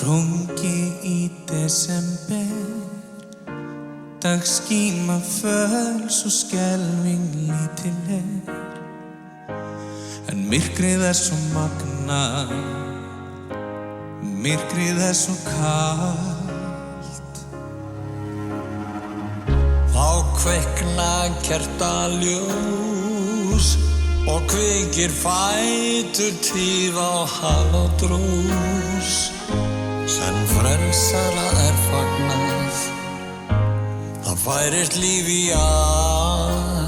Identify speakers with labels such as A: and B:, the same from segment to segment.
A: Rungi í desember, dagskíma föls og skelfing lítil en myrkrið svo magnað, myrkrið svo kalt.
B: Þá kveikna kertaljós og kveikir fætur tíð á hal og drús. Senn frelsara fagnað, það færist líf í allt.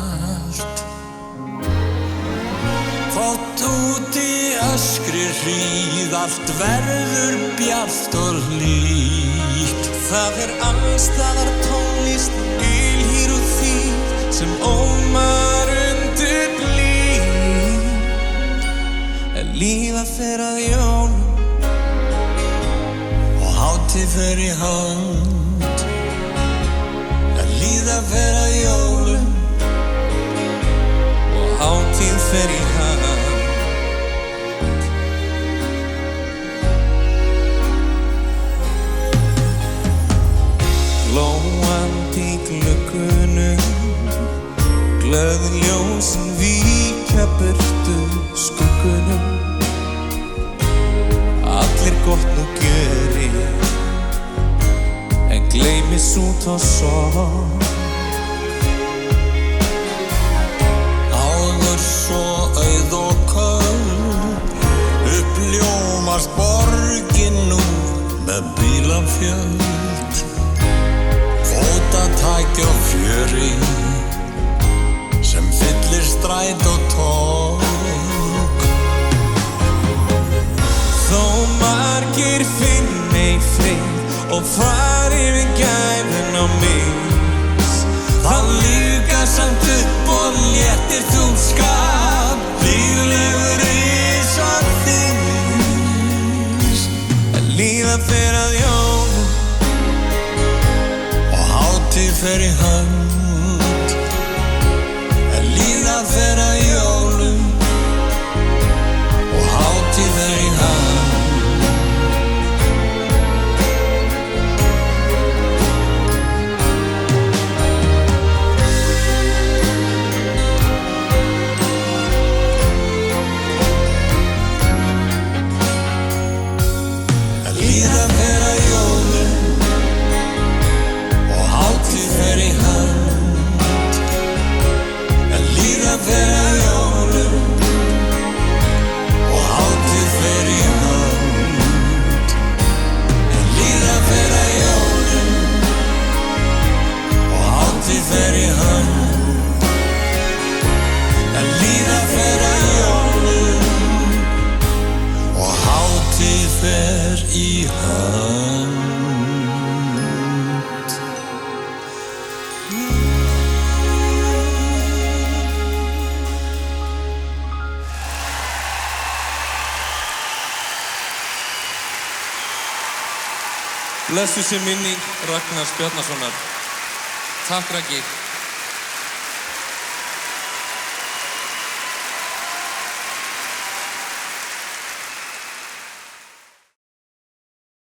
B: Þótt úti öskrir hríð, allt verður bjart og hlýtt.
A: Það alls staðar tónlist, ylhýr og þýð sem ómar undir blíð. Líða fer að jólum
B: og hátíð fer í hönd. Líða fer að jólum
A: og hátíð fer í hönd. Glóandi í gluggunum, glöð ljósin víkja burtu skuggunum. Allir gott nú gjörir, en gleymis út á sorg.
B: Áður svo auð og köld, uppljómast borgin nú með bílafjöld. Fótatæki og fjöri sem fyllir stræt og torg.
A: Þó margir finni frið og fari við gæfun á mis,
B: það líka samt upp og léttir þú skap. Líflegur ís og þins.
A: Líða fer að jólum
B: og hátíð fer í hönd. Líða fer að jólum og hátíð fer í hönd. Líða fer að jólum og hátíð fer í hönd. Líða fer að jólum og hátíð fer í hönd. Líða fer að jólum og hátíð fer í hönd. Líða fer að jólum og hátíð fer í hönd.
A: Blessuð sé minning Ragnars Bjarnasonar. Takk Raggi.